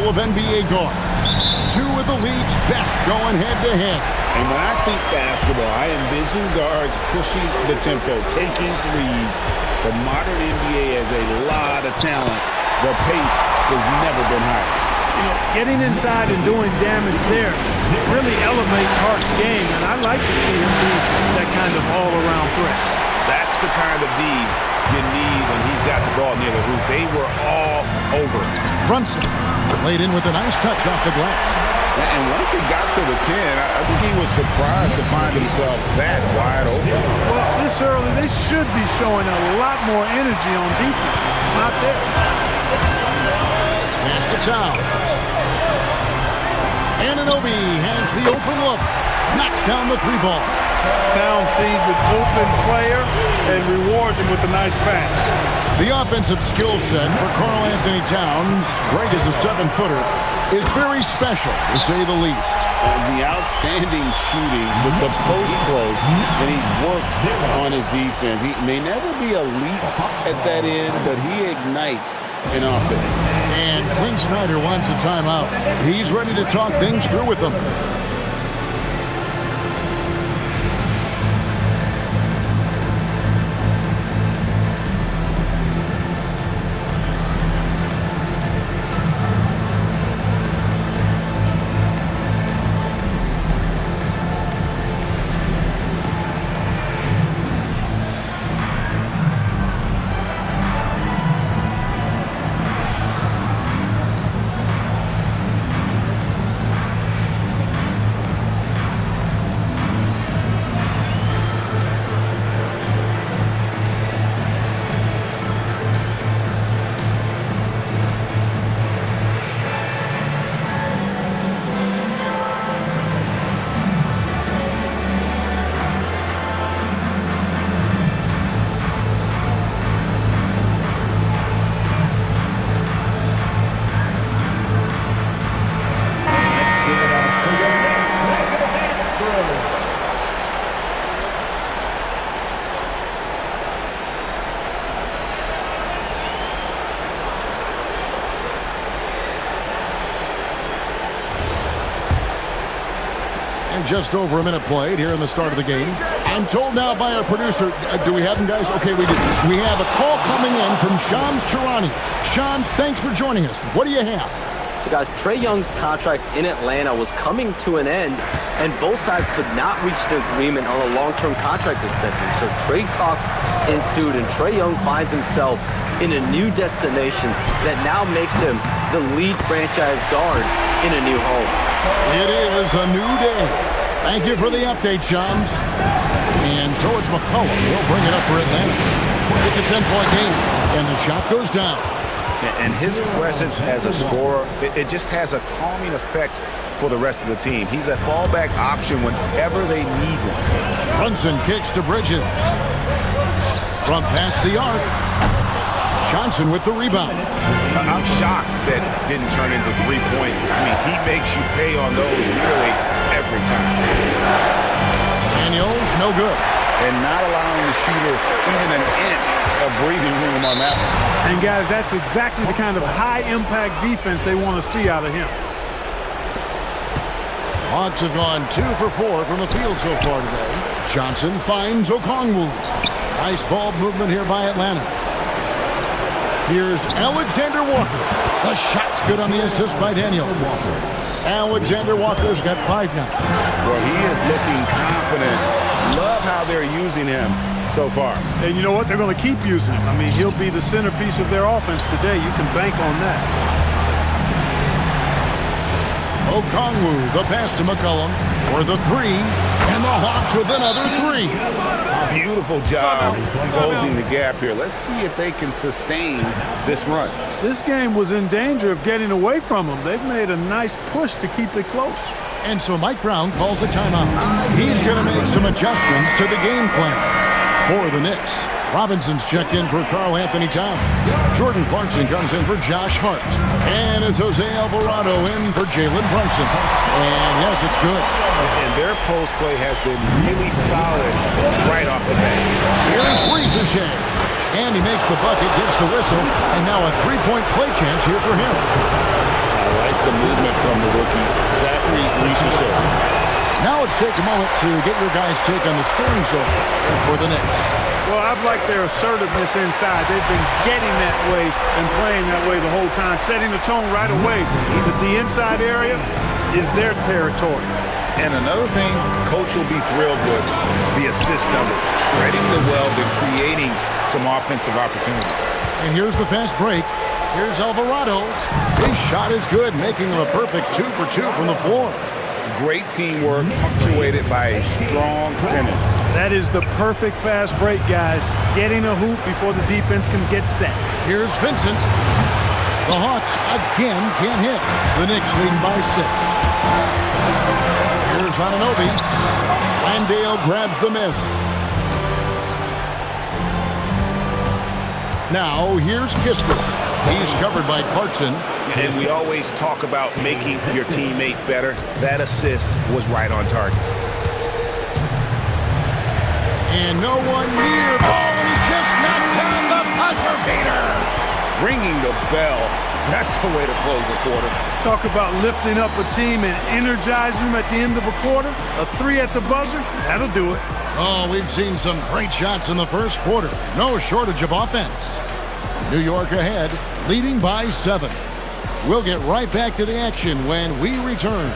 duel of NBA guards. Two of the league's best going head-to-head. And when I think basketball, I envision guards pushing the tempo, taking threes. The modern NBA has a lot of talent. The pace has never been higher. You know, getting inside and doing damage there really elevates Hart's game, and I like to see him be that kind of all-around threat. That's the kind of D you need when he's got the ball near the hoop. They were all over it. Brunson played in with a nice touch off the glass. And once he got to the 10, I think he was surprised to find himself that wide open. Well, this early, they should be showing a lot more energy on defense. Not there. Pass to Towns. Anunoby has the open look. Knocks down the three ball. Towns sees an open player and rewards him with a nice pass. The offensive skill set for Karl Anthony Towns, great as a 7-footer, is very special, to say the least. The outstanding shooting, the post play, and he's worked on his defense. He may never be elite at that end, but he ignites an offense. And Quinn Snyder wants a timeout. He's ready to talk things through with them. Just over a minute played here in the start of the game. I'm told now by our producer, do we have them, guys? Okay, we do. We have a call coming in from Shams Charania. Shams, thanks for joining us. What do you have? So guys, Trae Young's contract in Atlanta was coming to an end, and both sides could not reach an agreement on a long-term contract extension. So trade talks ensued, and Trae Young finds himself in a new destination that now makes him the lead franchise guard in a new home. It is a new day. Thank you for the update, Shams. And so it's McCollum. He'll bring it up for Atlanta. It's a 10-point game, and the shot goes down. And his presence as a scorer, it just has a calming effect for the rest of the team. He's a fallback option whenever they need one. Brunson kicks to Bridges. From past the arc. Johnson with the rebound. I'm shocked that didn't turn into 3 points. I mean, he makes you pay on those nearly every time. Daniels, no good. And not allowing the shooter even an inch of breathing room on that one. And, guys, that's exactly the kind of high-impact defense they want to see out of him. Hawks have gone 2 for 4 from the field so far today. Johnson finds Okongwu. Nice ball movement here by Atlanta. Here's Alexander Walker. The shot's good on the assist by Daniel. Alexander Walker's got 5 now. Well, he is looking confident. Love how they're using him so far. And you know what? They're going to keep using him. I mean, he'll be the centerpiece of their offense today. You can bank on that. Okongwu, the pass to McCollum for the 3, and the Hawks with another 3. Beautiful job closing the gap here. Let's see if they can sustain this run. This game was in danger of getting away from them. They've made a nice push to keep it close. And so Mike Brown calls a timeout. He's going to make some adjustments to the game plan for the Knicks. Robinson's checked in for Karl Anthony Towns. Jordan Clarkson comes in for Josh Hart. And it's Jose Alvarado in for Jalen Brunson. And yes, it's good. And their post play has been really solid right off the bat. Here's Reese. And he makes the bucket, gets the whistle, and now a 3-point play chance here for him. I like the movement from the rookie, Zachary Reese. Now let's take a moment to get your guys' take on the scoring zone for the Knicks. Well, I've liked their assertiveness inside. They've been getting that way and playing that way the whole time, setting the tone right away that the inside area is their territory. And another thing Coach will be thrilled with, the assist numbers, spreading the wealth and creating some offensive opportunities. And here's the fast break. Here's Alvarado. His shot is good, making him a perfect 2 for 2 from the floor. Great teamwork, punctuated by a strong finish. That is the perfect fast break, guys. Getting a hoop before the defense can get set. Here's Vincent. The Hawks again can't hit. The Knicks leading by 6. Here's Anunoby. Landale grabs the miss. Now here's Kispert. He's covered by Clarkson. And we always talk about making your teammate better. That assist was right on target. And no one near. Oh, and he just knocked down the buzzer beater. Ringing the bell. That's the way to close the quarter. Talk about lifting up a team and energizing them at the end of a quarter. A 3 at the buzzer, that'll do it. Oh, we've seen some great shots in the first quarter. No shortage of offense. New York ahead, leading by 7. We'll get right back to the action when we return.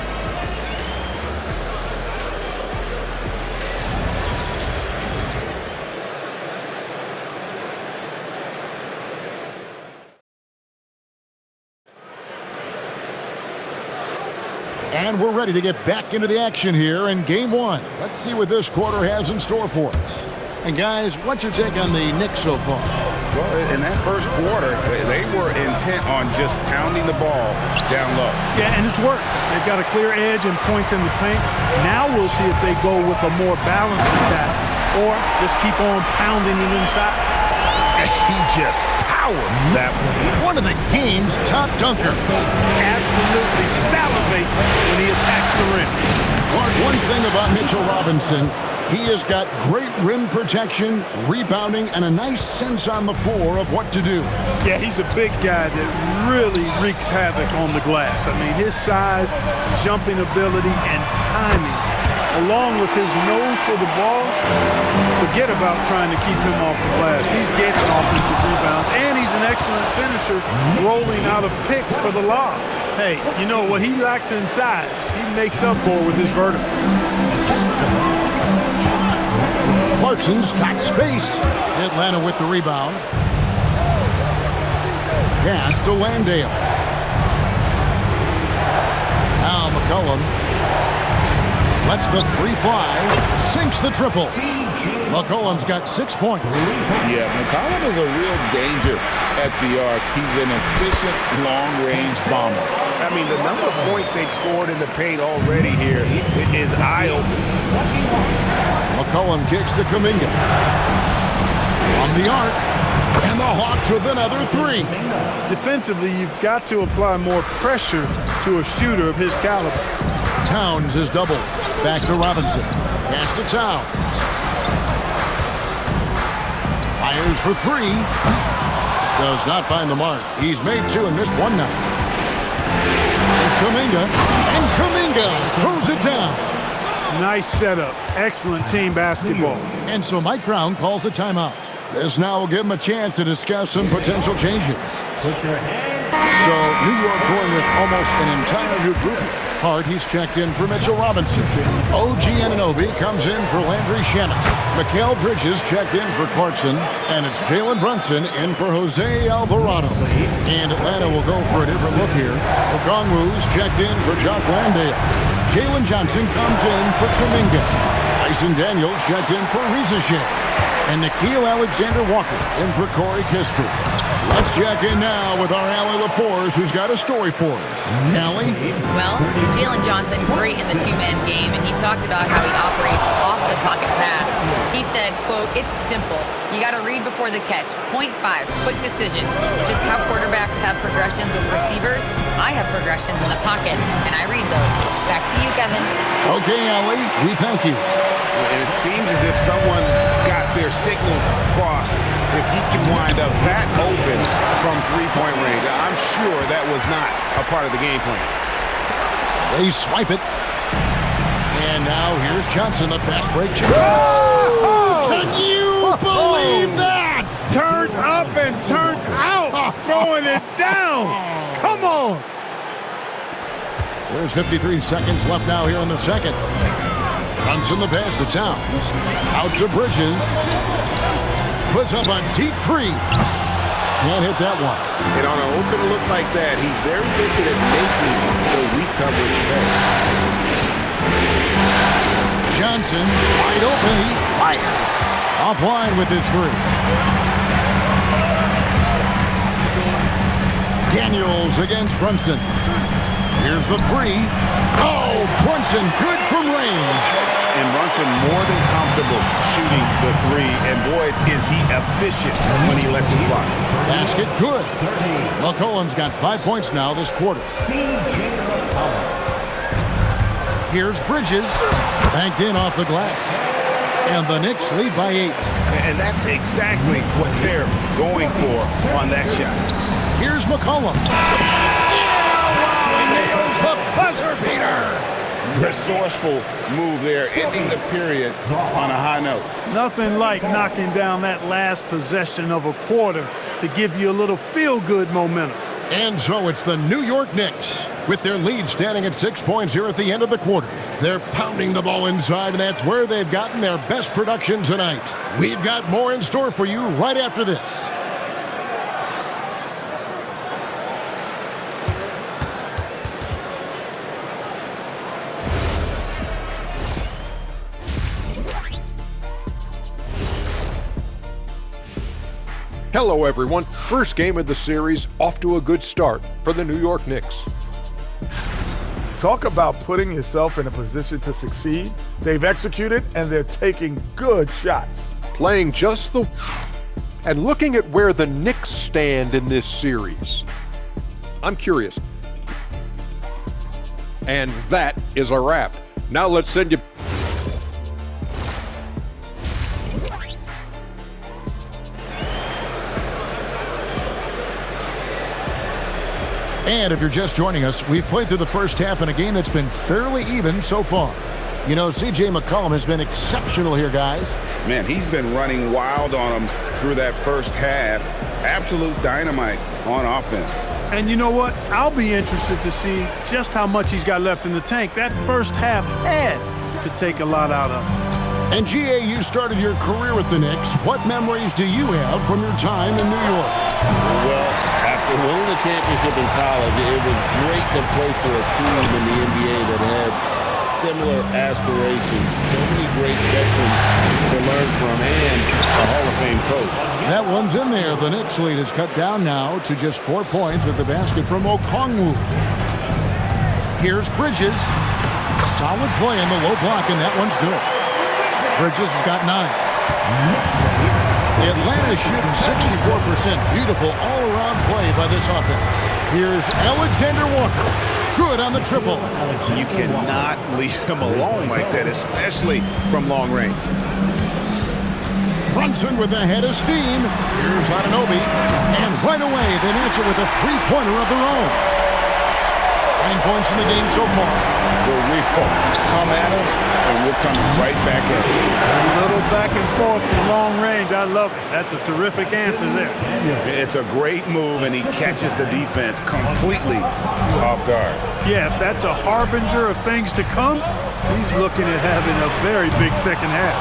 And we're ready to get back into the action here in Game 1. Let's see what this quarter has in store for us. And guys, what's your take on the Knicks so far? Well, in that first quarter, they were intent on just pounding the ball down low. Yeah, and it's worked. They've got a clear edge and points in the paint. Now we'll see if they go with a more balanced attack or just keep on pounding it inside. He just powered that one of the game's top dunkers. Absolutely salivates when he attacks the rim. Clark, one thing about Mitchell Robinson, he has got great rim protection, rebounding, and a nice sense on the floor of what to do. Yeah, he's a big guy that really wreaks havoc on the glass. I mean, his size, jumping ability, and timing, along with his nose for the ball, forget about trying to keep him off the glass. He's getting offensive rebounds, and he's an excellent finisher, rolling out of picks for the lob. Hey, you know what he lacks inside, he makes up for with his vertical. Clarkson's got space. Atlanta with the rebound. Pass to Landale. Now McCollum lets the free fly. Sinks the triple. McCollum's got 6 points. Yeah, McCollum is a real danger at the arc. He's an efficient long-range bomber. I mean, the number of points they've scored in the paint already here is eye-opening. McCollum kicks to Kuminga. From the arc, and the Hawks with another 3. Defensively, you've got to apply more pressure to a shooter of his caliber. Towns is doubled. Back to Robinson. Pass to Towns. Fires for 3. Does not find the mark. He's made 2 and missed 1 now. There's Kuminga. And Kuminga throws it down. Nice setup. Excellent team basketball. And so Mike Brown calls a timeout. This now will give him a chance to discuss some potential changes. So New York going with almost an entire new group. Hart, he's checked in for Mitchell Robinson. OG Anunoby comes in for Landry Shamet. Mikal Bridges checked in for Clarkson. And it's Jalen Brunson in for Jose Alvarado. And Atlanta will go for a different look here. Okongwu's checked in for Jock Landale. Jalen Johnson comes in for Kuminga. Tyson Daniels checked in for Rizachet. And Nickeil Alexander-Walker in for Corey Kispert. Let's check in now with our Allie LaForce, who's got a story for us. Allie? Well, Jalen Johnson, great in the two-man game, and he talked about how he operates off the pocket pass. He said, quote, "It's simple. You got to read before the catch. Point 5, quick decisions. Just how quarterbacks have progressions with receivers, I have progressions in the pocket, and I read those." Back to you, Kevin. Okay, Allie, we thank you. And it seems as if someone got their signals crossed. If he can wind up that open from three-point range, I'm sure that was not a part of the game plan. They swipe it. And now here's Johnson, the fast break. Can you believe that? Turned up and turned out. Throwing it down. Come on. There's 53 seconds left now here in the second. Johnson the pass to Towns. Out to Bridges. Puts up a deep three. Can't hit that one. And on an open look like that, he's very gifted at making the weak coverage pay. Johnson, wide open, he fires. Offline with his three. Daniels against Brunson. Here's the three. Oh, Brunson, good from range. And Brunson more than comfortable shooting the three. And boy, is he efficient when he lets it fly. Basket good. McCollum's got 5 points now this quarter. Here's Bridges. Banked in off the glass. And the Knicks lead by 8. And that's exactly what they're going for on that shot. Here's McCollum. He nails the buzzer beater. Resourceful move there, ending the period on a high note. Nothing like knocking down that last possession of a quarter to give you a little feel-good momentum. And so it's the New York Knicks with their lead standing at 6 points here at the end of the quarter. They're pounding the ball inside, and that's where they've gotten their best production tonight. We've got more in store for you right after this. Hello, everyone. First game of the series, off to a good start for the New York Knicks. Talk about putting yourself in a position to succeed. They've executed, and they're taking good shots. Playing just the... and looking at where the Knicks stand in this series. I'm curious. And that is a wrap. Now let's send you... And if you're just joining us, we've played through the first half in a game that's been fairly even so far. You know, C.J. McCollum has been exceptional here, guys. Man, he's been running wild on them through that first half. Absolute dynamite on offense. And you know what? I'll be interested to see just how much he's got left in the tank. That first half had to take a lot out of him. And G.A., you started your career with the Knicks. What memories do you have from your time in New York? Well, after winning the championship in college, it was great to play for a team in the NBA that had similar aspirations. So many great veterans to learn from and a Hall of Fame coach. That one's in there. The Knicks lead is cut down now to just 4 points with the basket from Okongwu. Here's Bridges. Solid play in the low block, and that one's good. Bridges has got 9. Atlanta shooting 64%. Beautiful all-around play by this offense. Here's Alexander Walker. Good on the triple. You cannot leave him alone like that, especially from long range. Brunson with a head of steam. Here's Anunoby. And right away, they match it with a three-pointer of their own. 9 points in the game so far. The recall. Come at us, and we'll come right back at you. A little back and forth from long range. I love it. That's a terrific answer there. It's a great move, and he catches the defense completely off guard. Yeah, if that's a harbinger of things to come, he's looking at having a very big second half.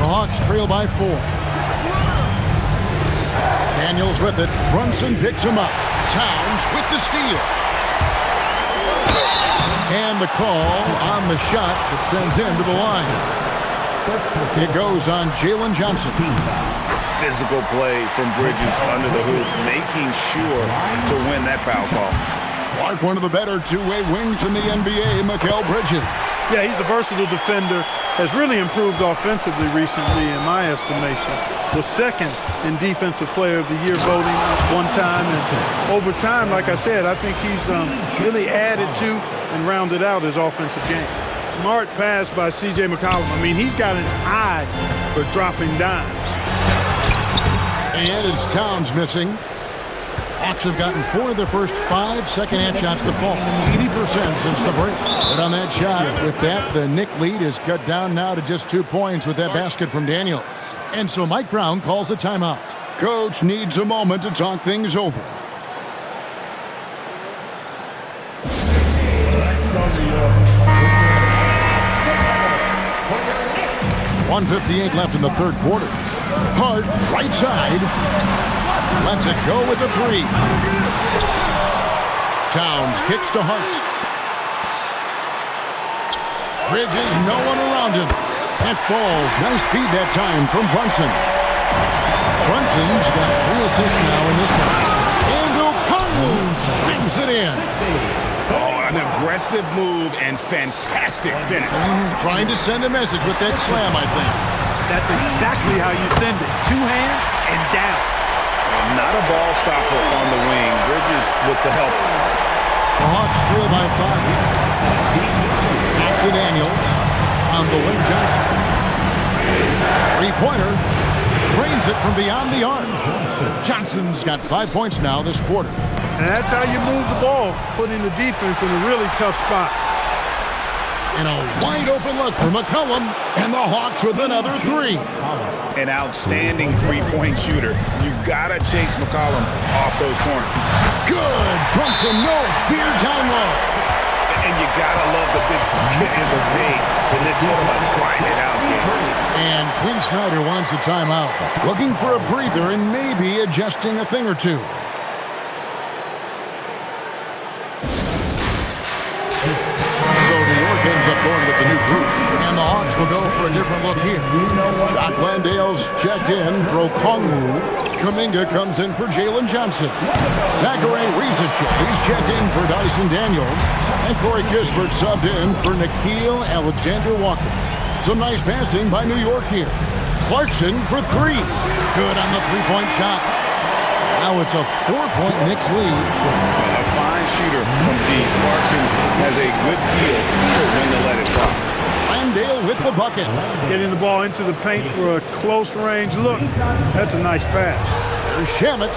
The Hawks trail by 4. Daniels with it. Brunson picks him up. Towns with the steal. And the call on the shot that sends him to the line. It goes on Jalen Johnson. Physical play from Bridges under the hoop, making sure to win that foul call. Clark, one of the better two-way wings in the NBA, Mikal Bridges. Yeah, he's a versatile defender. Has really improved offensively recently, in my estimation. Was second in Defensive Player of the Year voting one time. And over time, like I said, I think he's really added to and rounded out his offensive game. Smart pass by C.J. McCollum. I mean, he's got an eye for dropping dimes. And it's Towns missing. Hawks have gotten 4 of their first 5 second-hand shots to fall. 80% since the break. But on that shot, with that, the Knick lead is cut down now to just 2 points with that basket from Daniels. And so Mike Brown calls a timeout. Coach needs a moment to talk things over. 1:58 left in the third quarter. Hart, right side. Lets it go with a 3. Towns kicks to Hart. Bridges, no one around him. That falls. Nice speed that time from Brunson. Brunson's got 3 assists now in this one. And Okongwu slams it in. Oh, an aggressive move and fantastic finish. Trying to send a message with that slam, I think. That's exactly how you send it. 2 hands and down. Not a ball stopper on the wing. Bridges with the help. The Hawks trail by 5. Back to Daniels. On the wing, Johnson. 3-pointer. Trains it from beyond the arc. Johnson's got 5 points now this quarter. And that's how you move the ball, putting the defense in a really tough spot. And a wide open look for McCollum. And the Hawks with another 3. An outstanding 3-point shooter. You gotta chase McCollum off those corners. Good. Brunson, no fear down low. And you gotta love the big bucket in the paint in this sort of a grinded out game. And Quinn Snyder wants a timeout. Looking for a breather and maybe adjusting a thing or two. Ends up going with the new group. And the Hawks will go for a different look here. Jock Landale's checked in for Okongwu. Kuminga comes in for Jalen Johnson. Zachary Rizashek, he's checked in for Dyson Daniels. And Corey Kispert subbed in for Nickeil Alexander-Walker. Some nice passing by New York here. Clarkson for 3. Good on the 3-point shot. Now it's a 4-point Knicks lead. A fine shooter from deep. Clarkson has a good feel for when to let it fly. Landale with the bucket. Getting the ball into the paint for a close range look. That's a nice pass. Shamet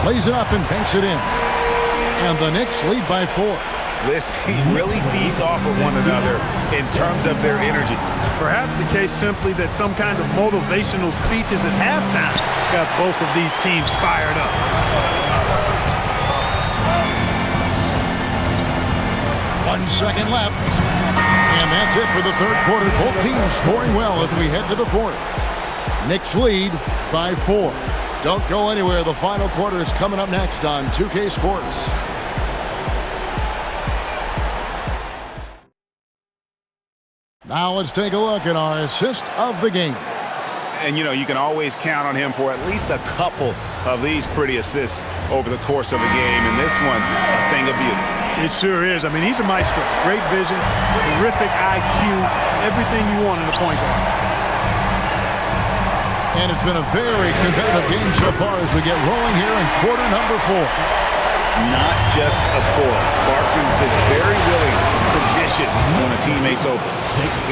plays it up and banks it in. And the Knicks lead by 4. This team really feeds off of one another in terms of their energy. Perhaps the case simply that some kind of motivational speeches at halftime got both of these teams fired up. One second left. And that's it for the third quarter. Both teams scoring well as we head to the fourth. Knicks lead by 4. Don't go anywhere. The final quarter is coming up next on 2K Sports. Now let's take a look at our assist of the game. And, you know, you can always count on him for at least a couple of these pretty assists over the course of a game. And this one, a thing of beauty. It sure is. I mean, he's a maestro. Great vision, terrific IQ, everything you want in a point guard. And it's been a very competitive game so far as we get rolling here in quarter number 4. Not just a score. Clarkson is very willing to dish it when a teammate's open.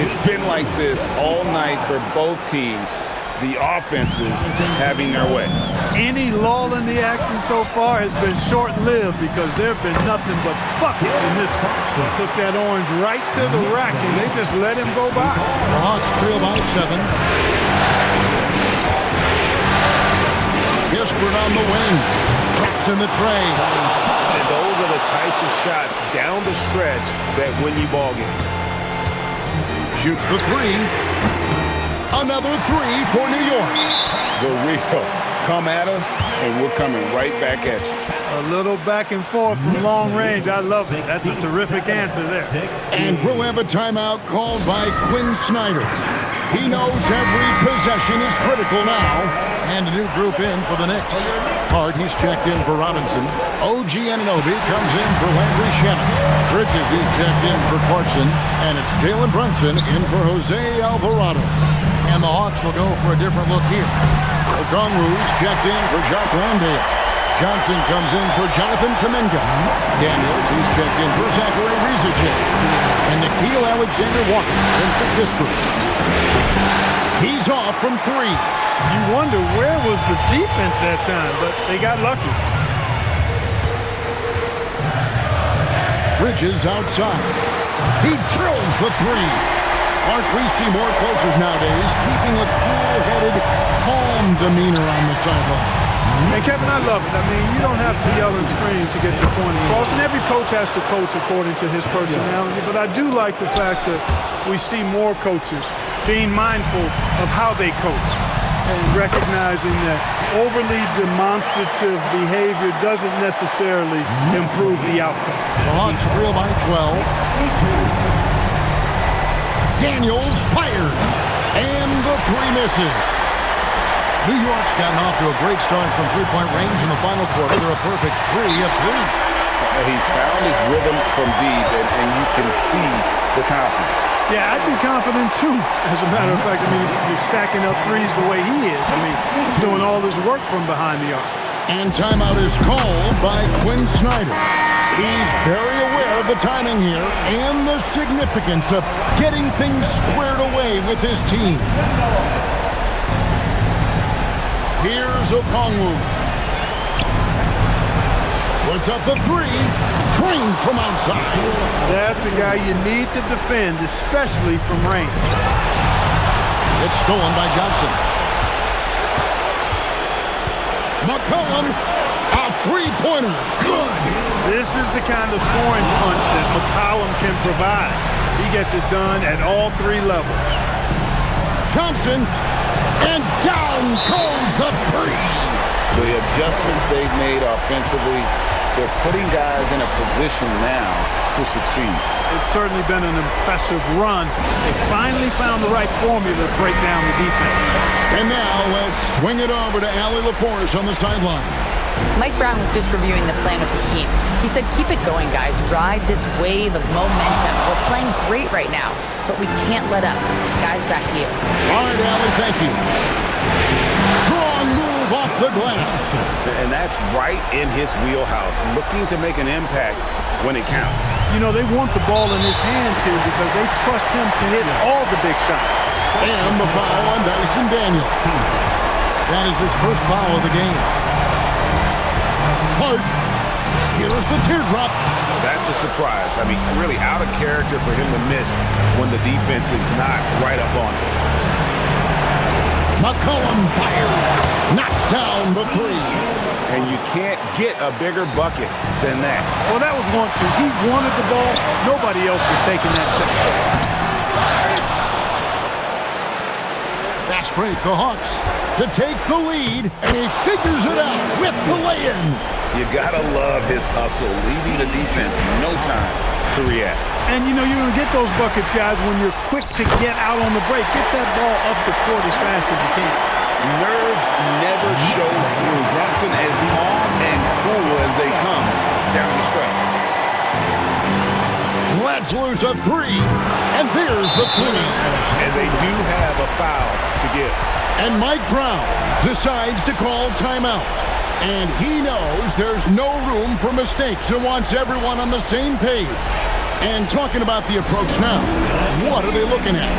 It's been like this all night for both teams. The offenses having their way. Any lull in the action so far has been short-lived because there have been nothing but buckets in this one. They took that orange right to the rack and they just let him go by. The Hawks trail by 7. Kispert on the wing. Drops in the tray. And those are the types of shots down the stretch that win you ball games. Shoots the 3. Another 3 for New York. The real come at us, and we're coming right back at you. A little back and forth from long range. I love it. That's a terrific answer there. And we'll have a timeout called by Quinn Snyder. He knows every possession is critical now. And a new group in for the Knicks. Hart, he's checked in for Robinson. OG Anunoby comes in for Landry Shamet. Bridges, he's checked in for Clarkson. And it's Jalen Brunson in for Jose Alvarado. And the Hawks will go for a different look here. Okongwu's checked in for Jock Landale. Johnson comes in for Jonathan Kuminga. Daniels, he's checked in for Zachary Rizic. And Nickeil Alexander-Walker in for Kispert. He's off from 3. You wonder where was the defense that time, but they got lucky. Bridges outside. He drills the 3. Mark, we see more coaches nowadays keeping a cool-headed, calm demeanor on the sideline. And Kevin, I love it. I mean, you don't have to yell and scream to get your point across, and every coach has to coach according to his personality. But I do like the fact that we see more coaches being mindful of how they coach and recognizing that overly demonstrative behavior doesn't necessarily improve the outcome. The Hawks trail by 12. Daniels fires, and the 3 misses. New York's gotten off to a great start from three-point range in the final quarter. They're a perfect 3 of 3. He's found his rhythm from deep, and you can see the confidence. Yeah, I'd be confident too. As a matter of fact, I mean, he's stacking up threes the way he is. I mean, he's doing all his work from behind the arc. And timeout is called by Quinn Snyder. He's very aware of the timing here and the significance of getting things squared away with his team. Here's Okongwu. Puts up the 3. Trained from outside. That's a guy you need to defend, especially from range. It's stolen by Johnson. McCollum, a 3-pointer. Good. This is the kind of scoring punch that McCollum can provide. He gets it done at all 3 levels. Johnson, and down goes the 3. The adjustments they've made offensively, they're putting guys in a position now to succeed. It's certainly been an impressive run. They finally found the right formula to break down the defense. And now let's swing it over to Allie LaForce on the sideline. Mike Brown was just reviewing the plan with his team. He said, keep it going, guys. Ride this wave of momentum. We're playing great right now, but we can't let up. Guys, back to you. All right, Allie, thank you. Strong move off the glass. And that's right in his wheelhouse, looking to make an impact when it counts. You know, they want the ball in his hands here because they trust him to hit all the big shots. And the foul on Dyson Daniels. That is his first foul of the game. Hart. Here's the teardrop. That's a surprise. I mean, really out of character for him to miss when the defense is not right up on him. McCollum fires. Knocks down the 3. And you can't get a bigger bucket than that. Well, that was 1-2. He wanted the ball. Nobody else was taking that shot. Fast break, the Hawks to take the lead, and he figures it out with the lay-in. You gotta love his hustle, leaving the defense no time to react. And you know, you're gonna get those buckets, guys, when you're quick to get out on the break. Get that ball up the court as fast as you can. Nerves never show through. Brunson as calm and cool as they come down the stretch. Let's lose a 3, and there's the 3. And they do have a foul to give. And Mike Brown decides to call timeout. And he knows there's no room for mistakes and wants everyone on the same page. And talking about the approach now, what are they looking at?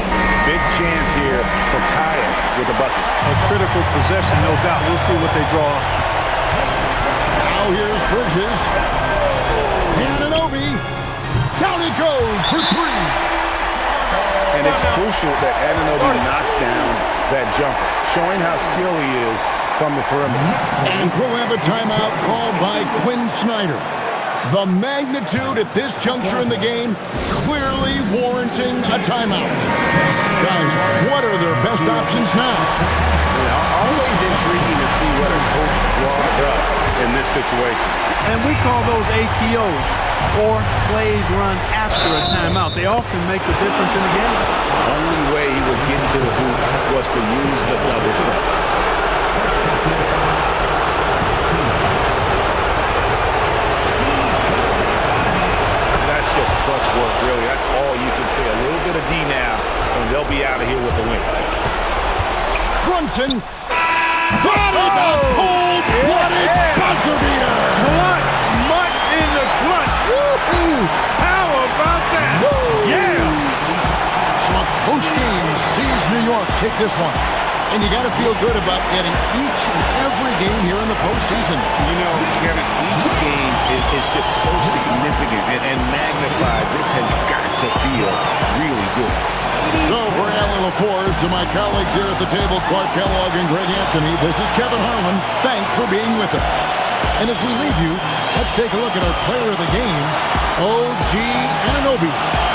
Big chance here to tie it with a bucket. A critical possession, no doubt. We'll see what they draw. Now here's Bridges. Anunoby. Down he goes for 3. And it's crucial that Anunoby knocks down that jumper, showing how skilled he is from the perimeter. And we'll have a timeout called by Quinn Snyder. The magnitude at this juncture in the game clearly warranting a timeout. Guys, what are their best options now? Always intriguing to see what a coach draws up in this situation. And we call those ATOs, or plays run after a timeout. They often make the difference in the game. The only way he was getting to the hoop was to use the double clutch. That's just clutch work, really. That's all you can say. A little bit of D now, and they'll be out of here with the win. Brunson. Got it! A cold-blooded buzzer beater! Clutch, mutt in the clutch. Woo-hoo! How about that? Yeah! So a close game sees New York take this one. And you got to feel good about getting each and every game here in the postseason. You know, Kevin, each game is just so significant and magnified. This has got to feel really good. So for Alan LaForce and my colleagues here at the table, Clark Kellogg and Greg Anthony, this is Kevin Harlan. Thanks for being with us. And as we leave you, let's take a look at our player of the game, OG Anunoby.